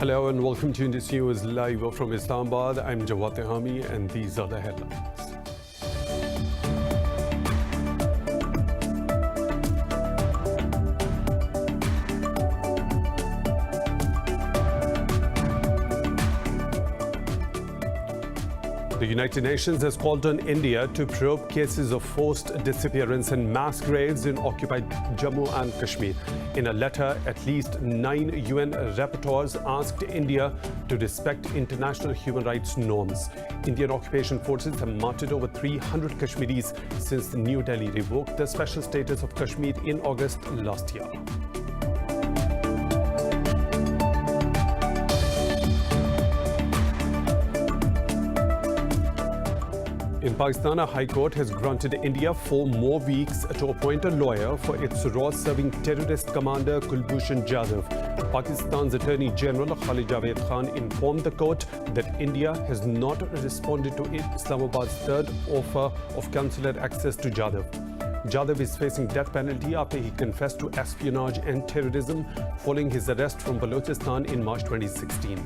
Hello and welcome to Indus News live from Islamabad. I'm JADHAV'S and these are the headlines. The United Nations has called on India to probe cases of forced disappearance and mass graves in occupied Jammu and Kashmir. In a letter, at least 9 UN rapporteurs asked India to respect international human rights norms. Indian occupation forces have martyred over 300 Kashmiris since New Delhi revoked the special status of Kashmir in August last year. In Pakistan, a High Court has granted India 4 more weeks to appoint a lawyer for its raw-serving terrorist commander Kulbhushan Jadhav. Pakistan's Attorney General Khan informed the court that India has not responded to Islamabad's third offer of consular access to Jadhav. Jadhav is facing death penalty after he confessed to espionage and terrorism following his arrest from Balochistan in March 2016.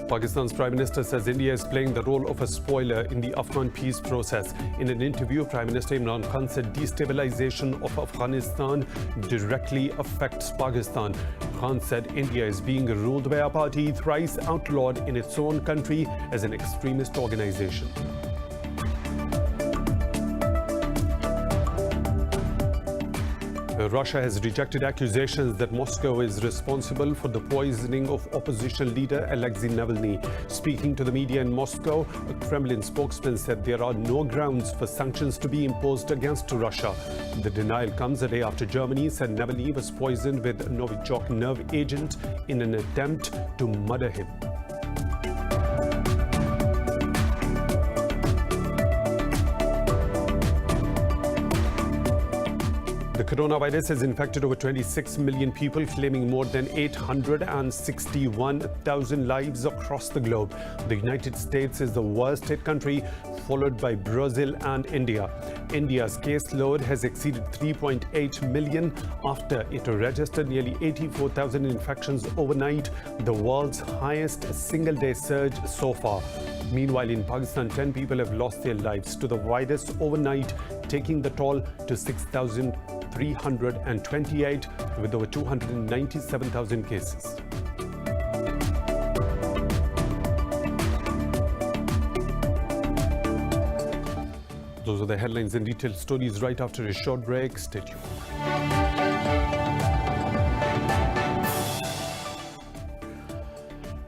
Pakistan's Prime Minister says India is playing the role of a spoiler in the Afghan peace process. In an interview, Prime Minister Imran Khan said destabilization of Afghanistan directly affects Pakistan. Khan said India is being ruled by a party thrice outlawed in its own country as an extremist organization. Russia has rejected accusations that Moscow is responsible for the poisoning of opposition leader Alexei Navalny. Speaking to the media in Moscow, a Kremlin spokesman said there are no grounds for sanctions to be imposed against Russia. The denial comes a day after Germany said Navalny was poisoned with Novichok nerve agent in an attempt to murder him. The coronavirus has infected over 26 million people, claiming more than 861,000 lives across the globe. The United States is the worst hit country, followed by Brazil and India. India's caseload has exceeded 3.8 million after it registered nearly 84,000 infections overnight, the world's highest single-day surge so far. Meanwhile, in Pakistan, 10 people have lost their lives to the virus overnight, taking the toll to 6,328 with over 297,000 cases. Those are the headlines and detailed stories right after a short break. Stay tuned.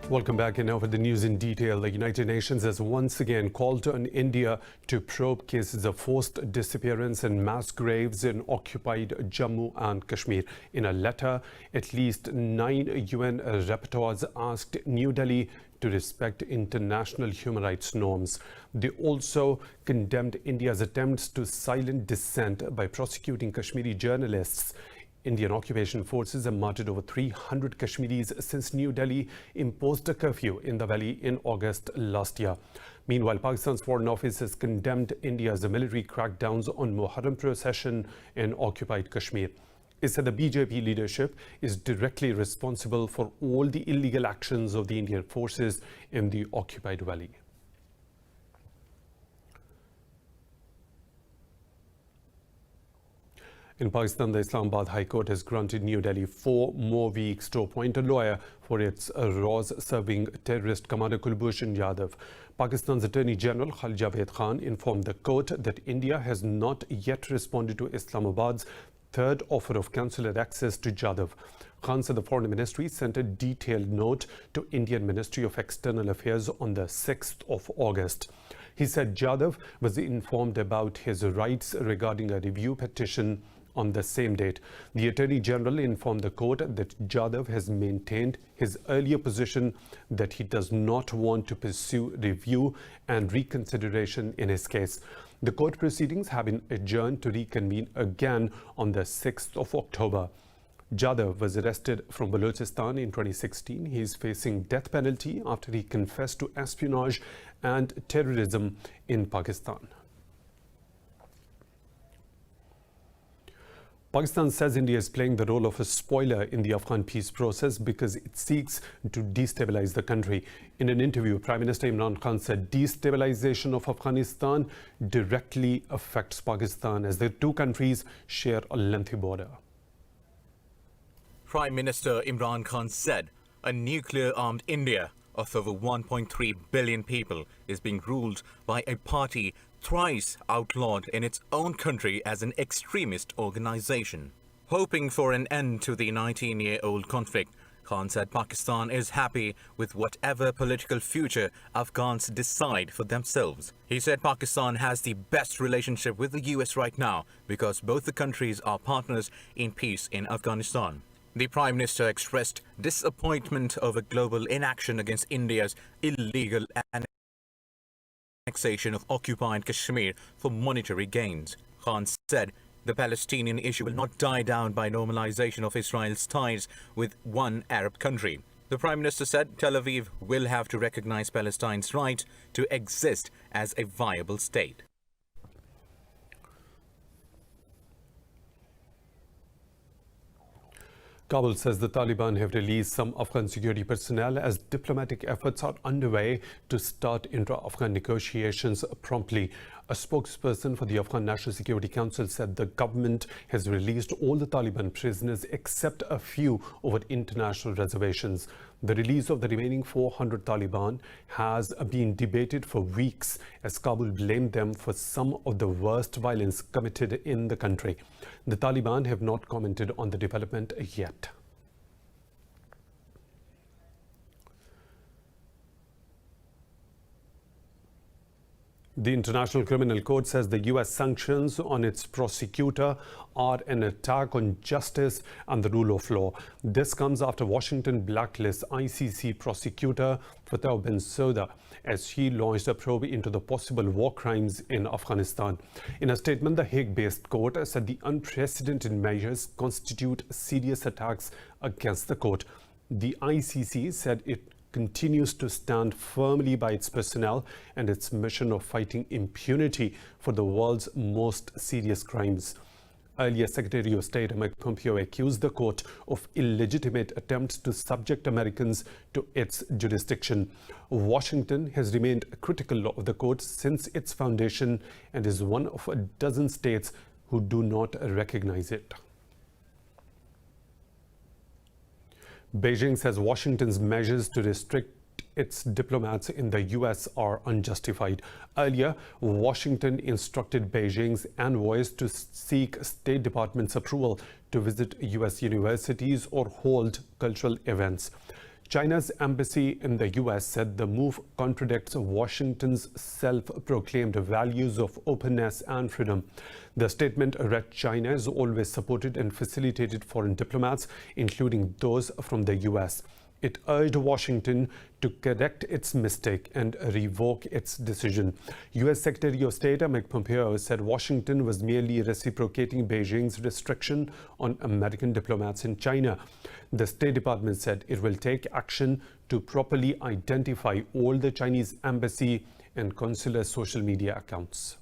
Welcome back, and now for the news in detail. The United Nations has once again called on India to probe cases of forced disappearance and mass graves in occupied Jammu and Kashmir. In a letter, at least 9 UN rapporteurs asked New Delhi to respect international human rights norms. They also condemned India's attempts to silence dissent by prosecuting Kashmiri journalists. Indian occupation forces have martyred over 300 Kashmiris since New Delhi imposed a curfew in the valley in August last year. Meanwhile, Pakistan's Foreign Office has condemned India's military crackdowns on Muharram procession in occupied Kashmir. It said the BJP leadership is directly responsible for all the illegal actions of the Indian forces in the occupied valley. In Pakistan, the Islamabad High Court has granted New Delhi 4 more weeks to appoint a lawyer for its raw-serving terrorist commander Kulbhushan Jadhav. Pakistan's Attorney General Khan informed the court that India has not yet responded to Islamabad's third offer of consular access to Jadhav. Khan said the Foreign Ministry sent a detailed note to Indian Ministry of External Affairs on the 6th of August. He said Jadhav was informed about his rights regarding a review petition on the same date. The Attorney General informed the court that Jadhav has maintained his earlier position that he does not want to pursue review and reconsideration in his case. The court proceedings have been adjourned to reconvene again on the 6th of October. JADHAV was arrested from Balochistan in 2016. He is facing death penalty after he confessed to espionage and terrorism in Pakistan. Pakistan says India is playing the role of a spoiler in the Afghan peace process because it seeks to destabilize the country. In an interview, Prime Minister Imran Khan said destabilization of Afghanistan directly affects Pakistan as the two countries share a lengthy border. Prime Minister Imran Khan said a nuclear-armed India of over 1.3 billion people is being ruled by a party thrice outlawed in its own country as an extremist organization. Hoping for an end to the 19-year-old conflict, Khan said Pakistan is happy with whatever political future Afghans decide for themselves. He said Pakistan has the best relationship with the US right now because both the countries are partners in peace in Afghanistan. The Prime Minister expressed disappointment over global inaction against India's illegal annexation of occupied Kashmir for monetary gains. Khan said the Palestinian issue will not die down by normalization of Israel's ties with one Arab country. The Prime Minister said Tel Aviv will have to recognize Palestine's right to exist as a viable state. Kabul says the Taliban have released some Afghan security personnel as diplomatic efforts are underway to start intra-Afghan negotiations promptly. A spokesperson for the Afghan National Security Council said the government has released all the Taliban prisoners except a few over international reservations. The release of the remaining 400 Taliban has been debated for weeks as Kabul blamed them for some of the worst violence committed in the country. The Taliban have not commented on the development yet. The International Criminal Court says the U.S. sanctions on its prosecutor are an attack on justice and the rule of law. This comes after Washington blacklists ICC prosecutor Fatou Bensouda as she launched a probe into the possible war crimes in Afghanistan. In a statement, the Hague-based court said the unprecedented measures constitute serious attacks against the court. The ICC said it continues to stand firmly by its personnel and its mission of fighting impunity for the world's most serious crimes. Earlier, Secretary of State Mike Pompeo accused the court of illegitimate attempts to subject Americans to its jurisdiction. Washington has remained critical of the court since its foundation and is one of a dozen states who do not recognize it. Beijing says Washington's measures to restrict its diplomats in the U.S. are unjustified. Earlier, Washington instructed Beijing's envoys to seek State Department's approval to visit U.S. universities or hold cultural events. China's embassy in the U.S. said the move contradicts Washington's self-proclaimed values of openness and freedom. The statement read China has always supported and facilitated foreign diplomats, including those from the U.S. It urged Washington to correct its mistake and revoke its decision. U.S. Secretary of State Mike Pompeo said Washington was merely reciprocating Beijing's restriction on American diplomats in China. The State Department said it will take action to properly identify all the Chinese embassy and consular social media accounts.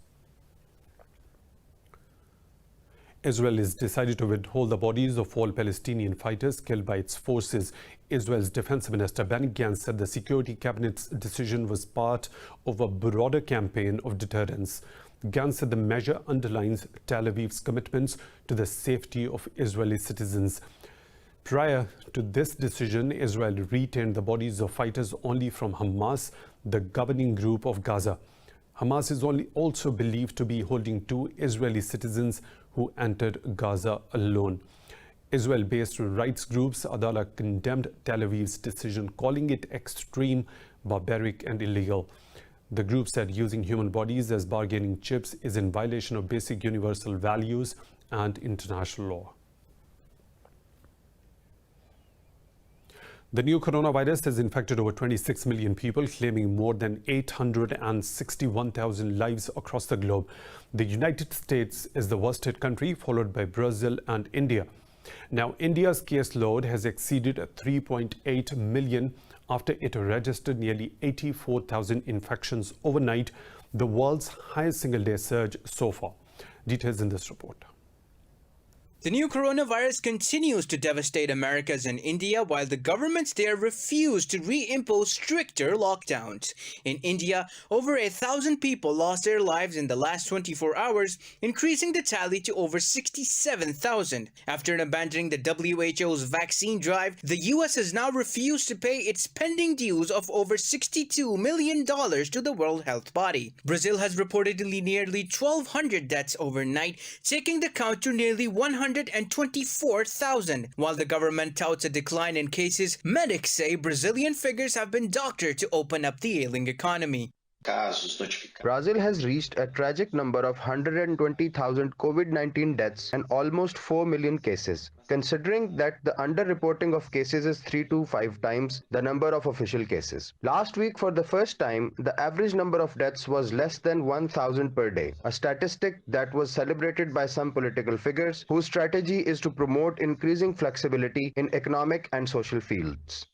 Israel has decided to withhold the bodies of all Palestinian fighters killed by its forces. Israel's Defense Minister Benny Gantz said the Security Cabinet's decision was part of a broader campaign of deterrence. Gantz said the measure underlines Tel Aviv's commitments to the safety of Israeli citizens. Prior to this decision, Israel retained the bodies of fighters only from Hamas, the governing group of Gaza. Hamas is also believed to be holding 2 Israeli citizens who entered Gaza alone. Israel-based rights groups Adalah condemned Tel Aviv's decision, calling it extreme, barbaric and illegal. The group said using human bodies as bargaining chips is in violation of basic universal values and international law. The new coronavirus has infected over 26 million people, claiming more than 861,000 lives across the globe. The United States is the worst hit country, followed by Brazil and India. Now, India's caseload has exceeded 3.8 million after it registered nearly 84,000 infections overnight, the world's highest single-day surge so far. Details in this report. The new coronavirus continues to devastate Americas and India while the governments there refuse to reimpose stricter lockdowns. In India, over 1,000 people lost their lives in the last 24 hours, increasing the tally to over 67,000. After abandoning the WHO's vaccine drive, the US has now refused to pay its pending dues of over $62 million to the World Health Body. Brazil has reportedly nearly 1,200 deaths overnight, taking the count to nearly 124,000. While the government touts a decline in cases, medics say Brazilian figures have been doctored to open up the ailing economy. Brazil has reached a tragic number of 120,000 COVID-19 deaths and almost 4 million cases. Considering that the underreporting of cases is 3 to 5 times the number of official cases. Last week, for the first time, the average number of deaths was less than 1,000 per day, a statistic that was celebrated by some political figures whose strategy is to promote increasing flexibility in economic and social fields.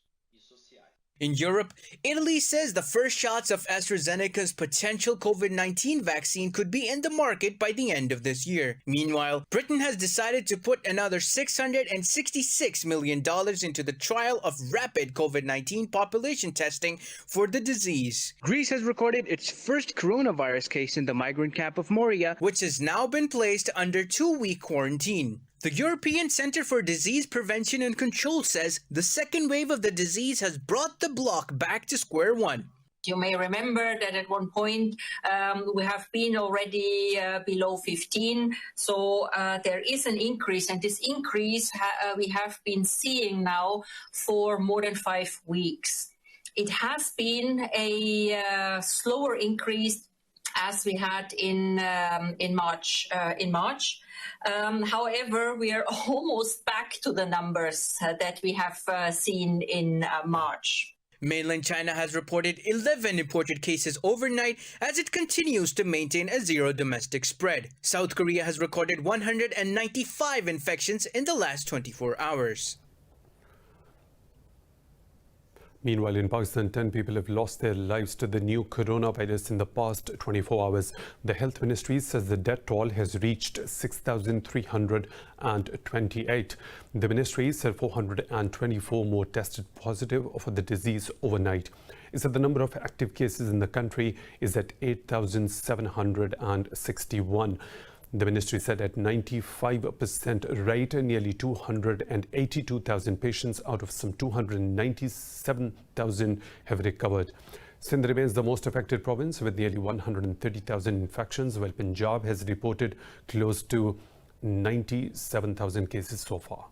In Europe, Italy says the first shots of AstraZeneca's potential COVID-19 vaccine could be in the market by the end of this year. Meanwhile, Britain has decided to put another $666 million into the trial of rapid COVID-19 population testing for the disease. Greece has recorded its first coronavirus case in the migrant camp of Moria, which has now been placed under 2-week quarantine. The European Centre for Disease Prevention and Control says the second wave of the disease has brought the bloc back to square one. You may remember that at one point we have been already below 15, so there is an increase, and this increase we have been seeing now for more than 5 weeks. It has been a slower increase as we had in March. However, we are almost back to the numbers that we have seen in March. Mainland China has reported 11 imported cases overnight as it continues to maintain a zero domestic spread. South Korea has recorded 195 infections in the last 24 hours. Meanwhile, in Pakistan, 10 people have lost their lives to the new coronavirus in the past 24 hours. The health ministry says the death toll has reached 6,328. The ministry said 424 more tested positive for the disease overnight. It said the number of active cases in the country is at 8,761. The ministry said at 95% rate, nearly 282,000 patients out of some 297,000 have recovered. Sindh remains the most affected province with nearly 130,000 infections, while Punjab has reported close to 97,000 cases so far.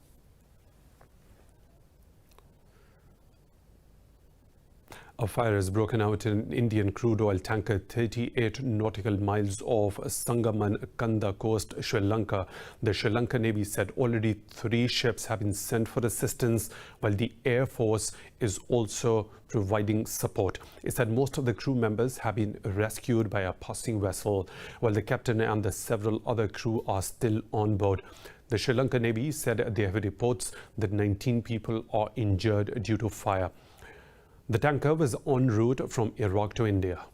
A fire has broken out in an Indian crude oil tanker 38 nautical miles off Sangaman-Kanda coast, Sri Lanka. The Sri Lanka Navy said already 3 ships have been sent for assistance, while the Air Force is also providing support. It said most of the crew members have been rescued by a passing vessel, while the captain and the several other crew are still on board. The Sri Lanka Navy said they have reports that 19 people are injured due to fire. The tanker was en route from Iraq to India.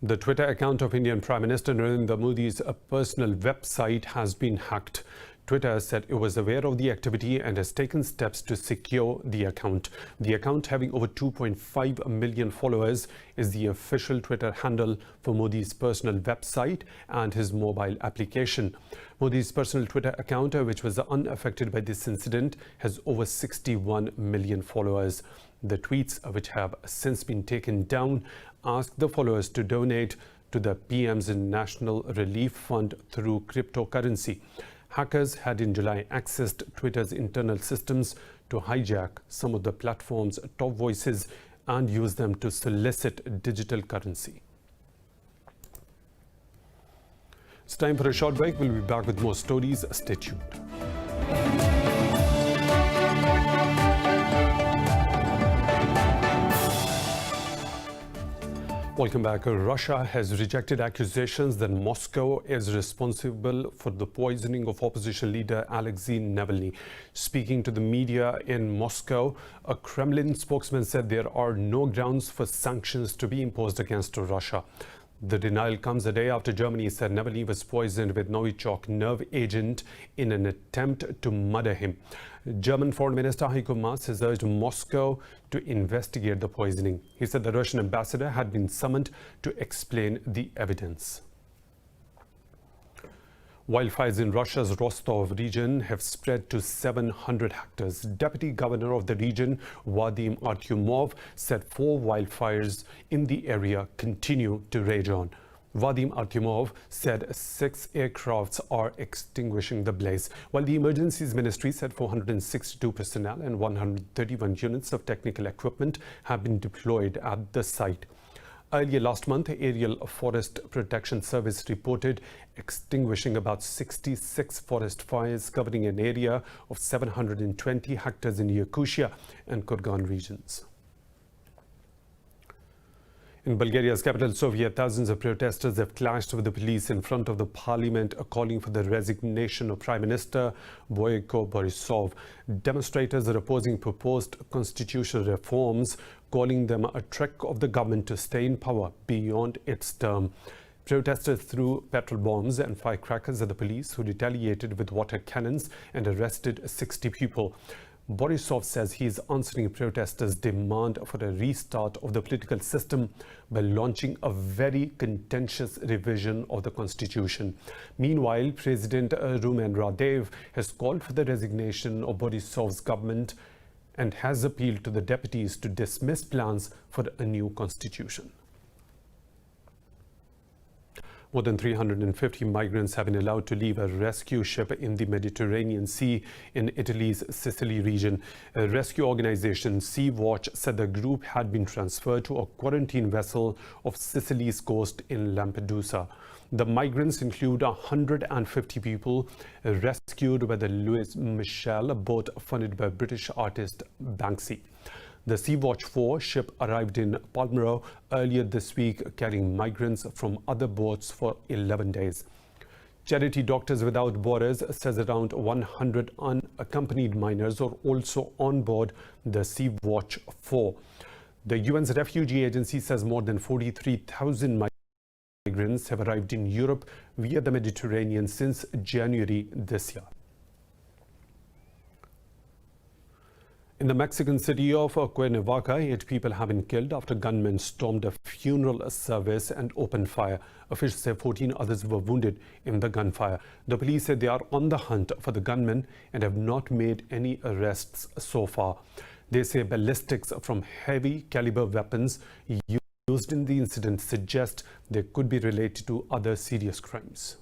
The Twitter account of Indian Prime Minister Narendra Modi's personal website has been hacked. Twitter said it was aware of the activity and has taken steps to secure the account. The account, having over 2.5 million followers, is the official Twitter handle for Modi's personal website and his mobile application. Modi's personal Twitter account, which was unaffected by this incident, has over 61 million followers. The tweets, which have since been taken down, ask the followers to donate to the PM's National Relief Fund through cryptocurrency. Hackers had in July accessed Twitter's internal systems to hijack some of the platform's top voices and use them to solicit digital currency. It's time for a short break. We'll be back with more stories. Stay tuned. Welcome back. Russia has rejected accusations that Moscow is responsible for the poisoning of opposition leader Alexei Navalny. Speaking to the media in Moscow, a Kremlin spokesman said there are no grounds for sanctions to be imposed against Russia. The denial comes a day after Germany said Navalny was poisoned with Novichok nerve agent in an attempt to murder him. German Foreign Minister Heiko Maas has urged Moscow to investigate the poisoning. He said the Russian ambassador had been summoned to explain the evidence. Wildfires in Russia's Rostov region have spread to 700 hectares. Deputy Governor of the region, Vadim Artyomov, said 4 wildfires in the area continue to rage on. Vadim Artyomov said 6 aircrafts are extinguishing the blaze, while the Emergencies Ministry said 462 personnel and 131 units of technical equipment have been deployed at the site. Earlier last month, Aerial Forest Protection Service reported extinguishing about 66 forest fires covering an area of 720 hectares in Yakutia and Kurgan regions. In Bulgaria's capital, Sofia, thousands of protesters have clashed with the police in front of the parliament, calling for the resignation of Prime Minister Boyko Borisov. Demonstrators are opposing proposed constitutional reforms, calling them a trick of the government to stay in power beyond its term. Protesters threw petrol bombs and firecrackers at the police, who retaliated with water cannons and arrested 60 people. Borisov says he is answering protesters' demand for a restart of the political system by launching a very contentious revision of the constitution. Meanwhile, President Rumen Radev has called for the resignation of Borisov's government and has appealed to the deputies to dismiss plans for a new constitution. More than 350 migrants have been allowed to leave a rescue ship in the Mediterranean Sea in Italy's Sicily region. A rescue organization, Sea Watch, said the group had been transferred to a quarantine vessel off Sicily's coast in Lampedusa. The migrants include 150 people rescued by the Louis Michel boat funded by British artist Banksy. The Sea-Watch 4 ship arrived in Palmero earlier this week, carrying migrants from other boats for 11 days. Charity Doctors Without Borders says around 100 unaccompanied minors are also on board the Sea-Watch 4. The UN's refugee agency says more than 43,000 migrants have arrived in Europe via the Mediterranean since January this year. In the Mexican city of Cuernavaca, 8 people have been killed after gunmen stormed a funeral service and opened fire. Officials say 14 others were wounded in the gunfire. The police said they are on the hunt for the gunmen and have not made any arrests so far. They say ballistics from heavy caliber weapons used in the incident suggest they could be related to other serious crimes.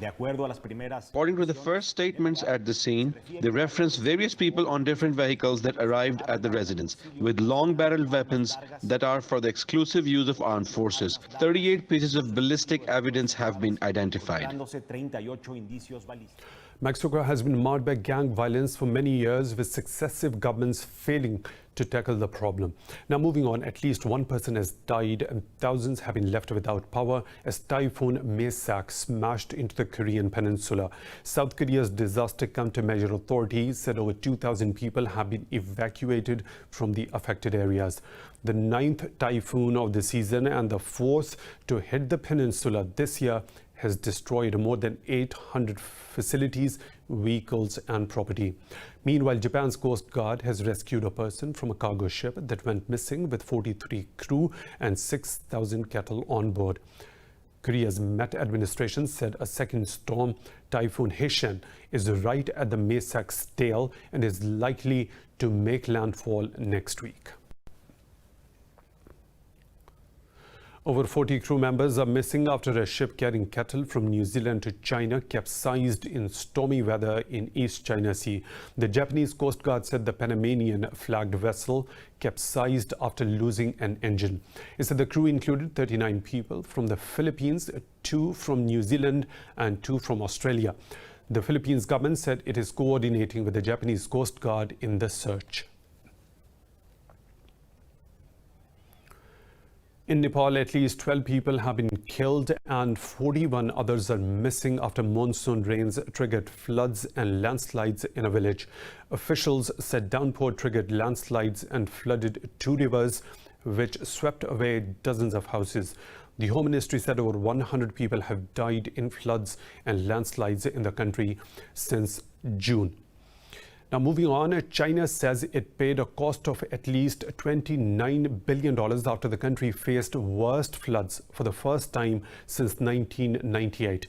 According to the first statements at the scene, they reference various people on different vehicles that arrived at the residence with long-barreled weapons that are for the exclusive use of armed forces. 38 pieces of ballistic evidence have been identified. Mexico has been marred by gang violence for many years, with successive governments failing to tackle the problem. Now moving on, at least 1 person has died and thousands have been left without power as Typhoon MAYSAK smashed into the Korean peninsula. South Korea's disaster countermeasure authorities said over 2,000 people have been evacuated from the affected areas. The 9th typhoon of the season and the 4th to hit the peninsula this year has destroyed more than 800 facilities, vehicles and property. Meanwhile, Japan's Coast Guard has rescued a person from a cargo ship that went missing with 43 crew and 6,000 cattle on board. Korea's Met administration said a second storm, Typhoon Haishan, is right at the MAYSAK's tail and is likely to make landfall next week. Over 40 crew members are missing after a ship carrying cattle from New Zealand to China capsized in stormy weather in East China Sea. The Japanese Coast Guard said the Panamanian-flagged vessel capsized after losing an engine. It said the crew included 39 people from the Philippines, 2 from New Zealand and 2 from Australia. The Philippines government said it is coordinating with the Japanese Coast Guard in the search. In Nepal, at least 12 people have been killed and 41 others are missing after monsoon rains triggered floods and landslides in a village. Officials said downpour triggered landslides and flooded 2 rivers, which swept away dozens of houses. The Home Ministry said over 100 people have died in floods and landslides in the country since June. Now, moving on, China says it paid a cost of at least $29 billion after the country faced worst floods for the first time since 1998.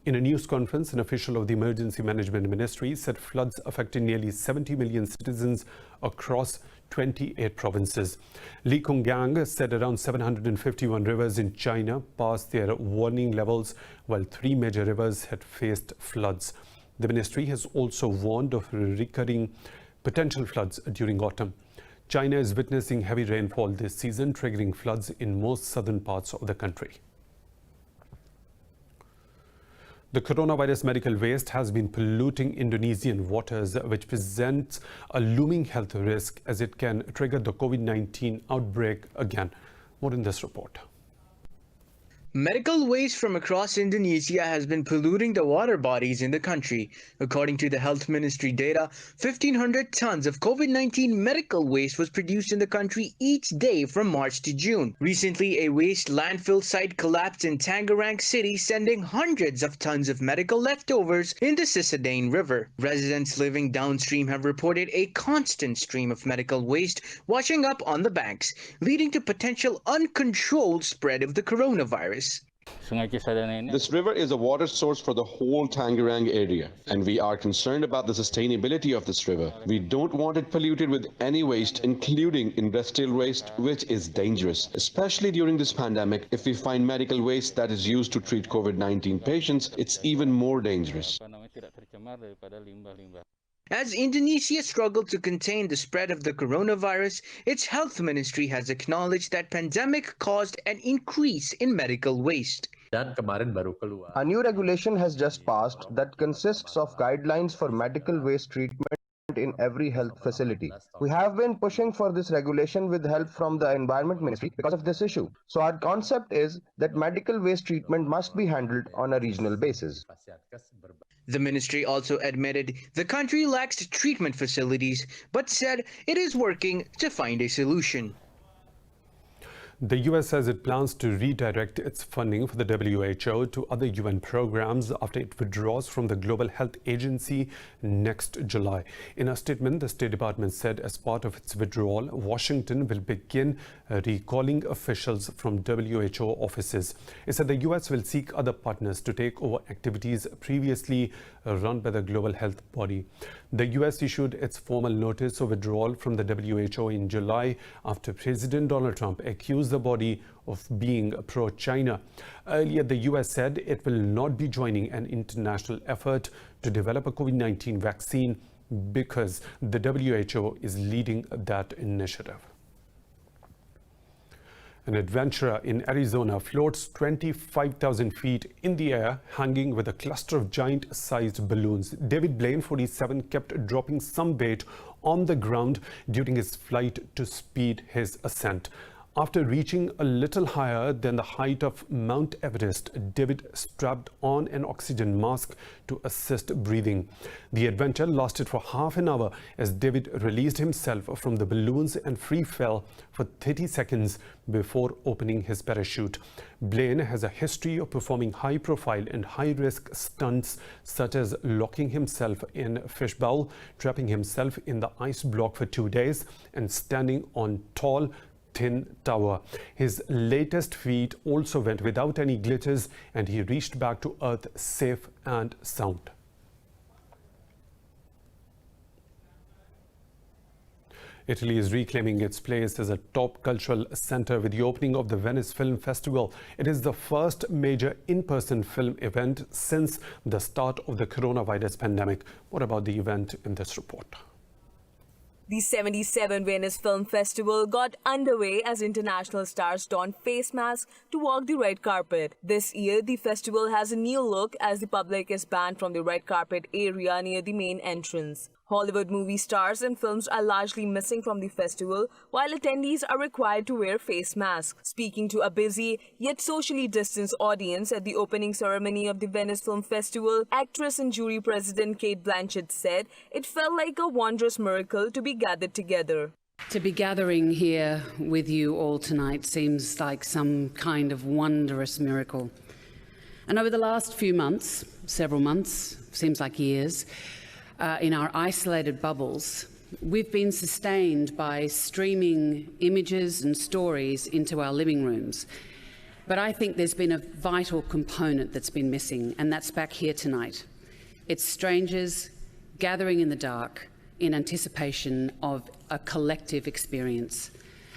In a news conference, an official of the Emergency Management Ministry said floods affected nearly 70 million citizens across 28 provinces. Li Konggang said around 751 rivers in China passed their warning levels, while 3 major rivers had faced floods. The ministry has also warned of recurring potential floods during autumn. China is witnessing heavy rainfall this season, triggering floods in most southern parts of the country. The coronavirus medical waste has been polluting Indonesian waters, which presents a looming health risk as it can trigger the COVID-19 outbreak again. More in this report. Medical waste from across Indonesia has been polluting the water bodies in the country. According to the Health Ministry data, 1,500 tons of COVID-19 medical waste was produced in the country each day from March to June. Recently, a waste landfill site collapsed in Tangerang City, sending hundreds of tons of medical leftovers in the Cisadane River. Residents living downstream have reported a constant stream of medical waste washing up on the banks, leading to potential uncontrolled spread of the coronavirus. This river is a water source for the whole Tangerang area, and we are concerned about the sustainability of this river. We don't want it polluted with any waste, including industrial waste, which is dangerous. Especially during this pandemic, if we find medical waste that is used to treat COVID-19 patients, it's even more dangerous. As Indonesia struggled to contain the spread of the coronavirus, its health ministry has acknowledged that pandemic caused an increase in medical waste. A new regulation has just passed that consists of guidelines for medical waste treatment in every health facility. We have been pushing for this regulation with help from the Environment Ministry because of this issue. So our concept is that medical waste treatment must be handled on a regional basis. The ministry also admitted the country lacks treatment facilities, but said it is working to find a solution. The US says it plans to redirect its funding for the WHO to other UN programs after it withdraws from the Global Health Agency next July. In a statement, the State Department said as part of its withdrawal, Washington will begin recalling officials from WHO offices. It said the US will seek other partners to take over activities previously run by the global health body. The US issued its formal notice of withdrawal from the WHO in July after President Donald Trump accused the body of being pro-China. Earlier, the US said it will not be joining an international effort to develop a COVID-19 vaccine because the WHO is leading that initiative. An adventurer in Arizona floats 25,000 feet in the air, hanging with a cluster of giant-sized balloons. David Blaine, 47, kept dropping some bait on the ground during his flight to speed his ascent. After reaching a little higher than the height of Mount Everest, David strapped on an oxygen mask to assist breathing. The adventure lasted for half an hour as David released himself from the balloons and free fell for 30 seconds before opening his parachute. Blaine has a history of performing high-profile and high-risk stunts such as locking himself in a fishbowl, trapping himself in the ice block for 2 days, and standing on tall, thin tower. His latest feat also went without any glitches, and he reached back to Earth safe and sound. Italy is reclaiming its place as a top cultural center with the opening of the Venice Film Festival. It is the first major in-person film event since the start of the coronavirus pandemic. What about the event in this report? The 77 Venice Film Festival got underway as international stars donned face masks to walk the red carpet. This year, the festival has a new look as the public is banned from the red carpet area near the main entrance. Hollywood movie stars and films are largely missing from the festival, while attendees are required to wear face masks. Speaking to a busy yet socially distanced audience at the opening ceremony of the Venice Film Festival, actress and jury president Cate Blanchett said it felt like a wondrous miracle to be gathered together. To be gathering here with you all tonight seems like some kind of wondrous miracle. And over the last few months, several months, seems like years, in our isolated bubbles, we've been sustained by streaming images and stories into our living rooms. But I think there's been a vital component that's been missing, and that's back here tonight. It's strangers gathering in the dark in anticipation of a collective experience,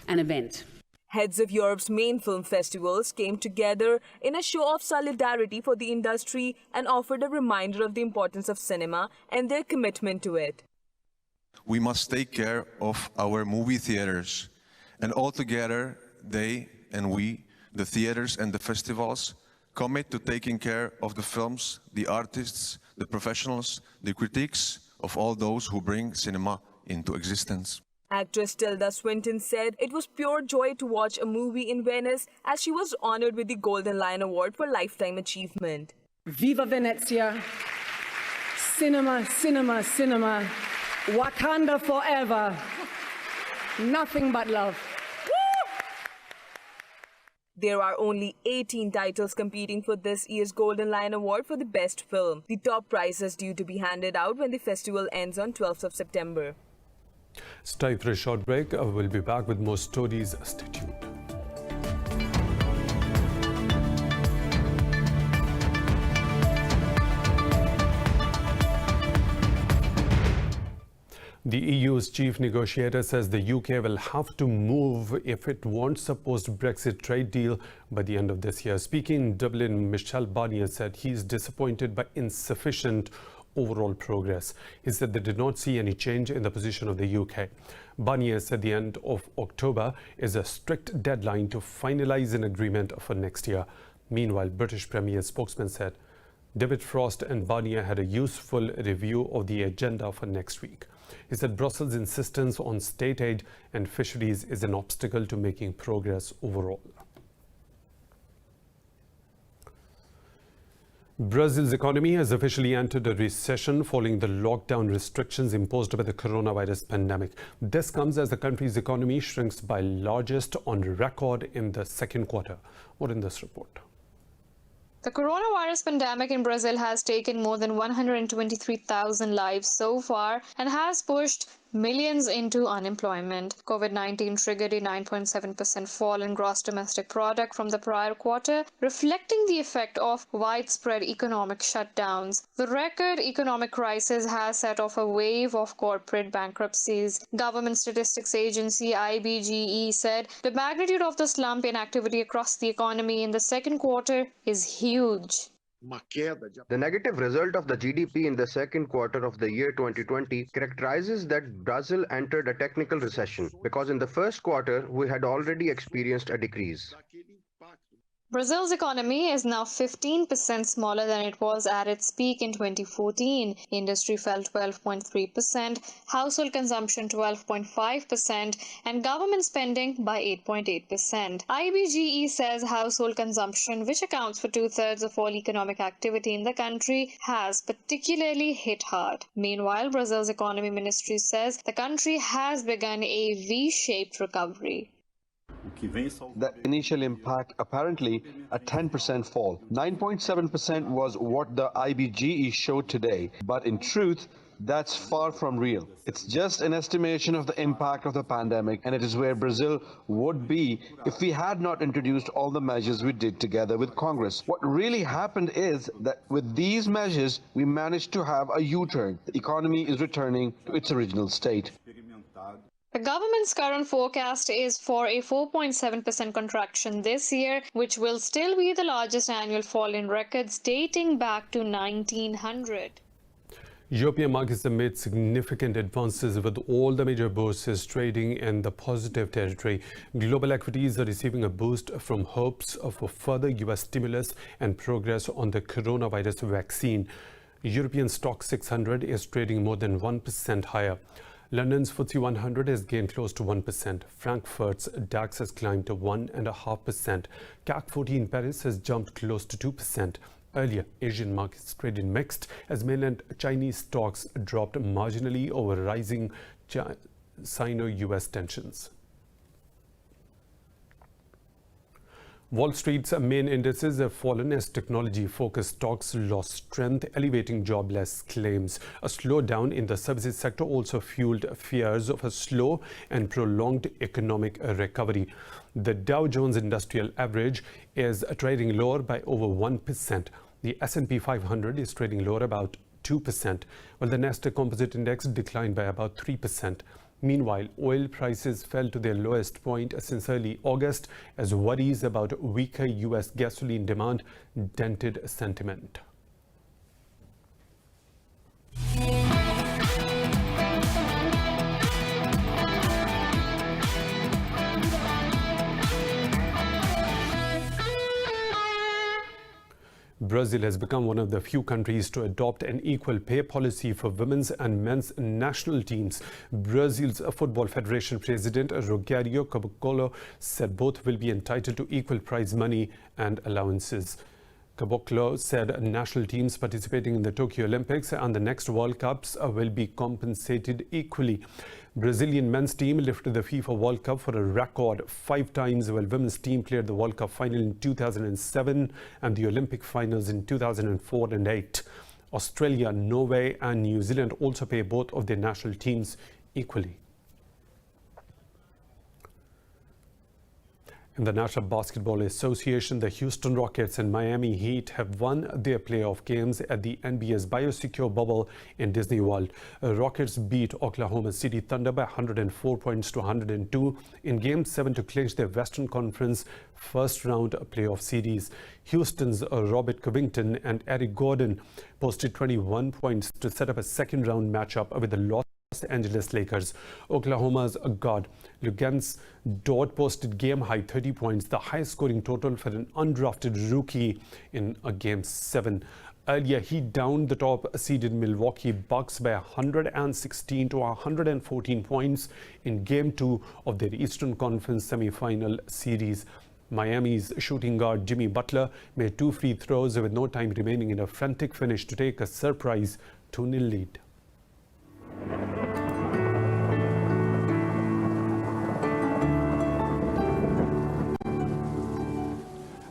an event. Heads of Europe's main film festivals came together in a show of solidarity for the industry and offered a reminder of the importance of cinema and their commitment to it. We must take care of our movie theaters, and altogether they and we, the theaters and the festivals, commit to taking care of the films, the artists, the professionals, the critics of all those who bring cinema into existence. Actress Tilda Swinton said it was pure joy to watch a movie in Venice as she was honored with the Golden Lion Award for Lifetime Achievement. Viva Venezia! Cinema, cinema, cinema. Wakanda forever. Nothing but love. There are only 18 titles competing for this year's Golden Lion Award for the Best Film. The top prize is due to be handed out when the festival ends on 12th of September. It's time for a short break. We'll be back with more stories. Stay tuned. The EU's chief negotiator says the UK will have to move if it wants a post-Brexit trade deal by the end of this year. Speaking in Dublin, Michel Barnier said he is disappointed by insufficient overall progress. He said they did not see any change in the position of the UK. Barnier said the end of October is a strict deadline to finalize an agreement for next year. Meanwhile, British Premier spokesman said David Frost and Barnier had a useful review of the agenda for next week. He said Brussels' insistence on state aid and fisheries is an obstacle to making progress overall. Brazil's economy has officially entered a recession following the lockdown restrictions imposed by the coronavirus pandemic. This comes as the country's economy shrinks by largest on record in the second quarter. More in this report. The coronavirus pandemic in Brazil has taken more than 123,000 lives so far and has pushed millions into unemployment. COVID-19 triggered a 9.7% fall in gross domestic product from the prior quarter, reflecting the effect of widespread economic shutdowns. The record economic crisis has set off a wave of corporate bankruptcies. Government Statistics Agency IBGE said the magnitude of the slump in activity across the economy in the second quarter is huge. The negative result of the GDP in the second quarter of the year 2020 characterizes that Brazil entered a technical recession because in the first quarter we had already experienced a decrease. Brazil's economy is now 15% smaller than it was at its peak in 2014. Industry fell 12.3%, household consumption 12.5%, and government spending by 8.8%. IBGE says household consumption, which accounts for two-thirds of all economic activity in the country, has particularly hit hard. Meanwhile, Brazil's economy ministry says the country has begun a V-shaped recovery. The initial impact, apparently a 10% fall. 9.7% was what the IBGE showed today, but in truth, that's far from real. It's just an estimation of the impact of the pandemic, and it is where Brazil would be if we had not introduced all the measures we did together with Congress. What really happened is that with these measures, we managed to have a U-turn. The economy is returning to its original state. The government's current forecast is for a 4.7% contraction this year, which will still be the largest annual fall in records dating back to 1900. European markets have made significant advances with all the major bourses trading in the positive territory. Global equities are receiving a boost from hopes for further US stimulus and progress on the coronavirus vaccine. European stock 600 is trading more than 1% higher. London's FTSE 100 has gained close to 1%. Frankfurt's DAX has climbed to 1.5%. CAC 40 in Paris has jumped close to 2%. Earlier, Asian markets traded mixed as mainland Chinese stocks dropped marginally over rising Sino-US tensions. Wall Street's main indices have fallen as technology-focused stocks lost strength, elevating jobless claims. A slowdown in the services sector also fueled fears of a slow and prolonged economic recovery. The Dow Jones Industrial Average is trading lower by over 1%. The S&P 500 is trading lower about 2%, while the Nasdaq Composite Index declined by about 3%. Meanwhile, oil prices fell to their lowest point since early August as worries about weaker U.S. gasoline demand dented sentiment. Brazil has become one of the few countries to adopt an equal pay policy for women's and men's national teams. Brazil's Football Federation President Rogério Caboclo said both will be entitled to equal prize money and allowances. Caboclo said national teams participating in the Tokyo Olympics and the next World Cups will be compensated equally. Brazilian men's team lifted the FIFA World Cup for a record 5 times, while women's team cleared the World Cup final in 2007 and the Olympic finals in 2004 and 8. Australia, Norway and New Zealand also pay both of their national teams equally. In the National Basketball Association, the Houston Rockets and Miami Heat have won their playoff games at the NBA's Biosecure Bubble in Disney World. Rockets beat Oklahoma City Thunder by 104 points to 102 in Game 7 to clinch their Western Conference first-round playoff series. Houston's Robert Covington and Eric Gordon posted 21 points to set up a second-round matchup with the Los Angeles Lakers. Oklahoma's guard Luguentz Dort posted game-high 30 points, the highest scoring total for an undrafted rookie in a Game 7. Earlier, he downed the top-seeded Milwaukee Bucks by 116 to 114 points in Game 2 of their Eastern Conference semi-final series. Miami's shooting guard Jimmy Butler made 2 free throws with no time remaining in a frantic finish to take a surprise 2-0 lead.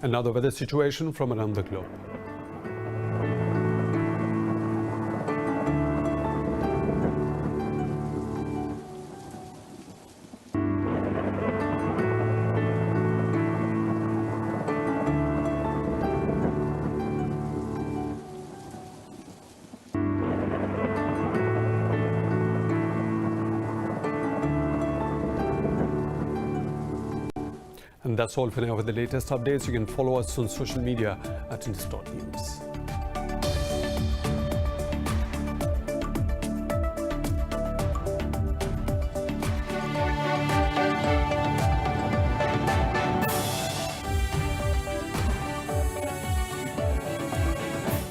And now the weather situation from around the globe. And that's all for now. For the latest updates, you can follow us on social media at Indus.News.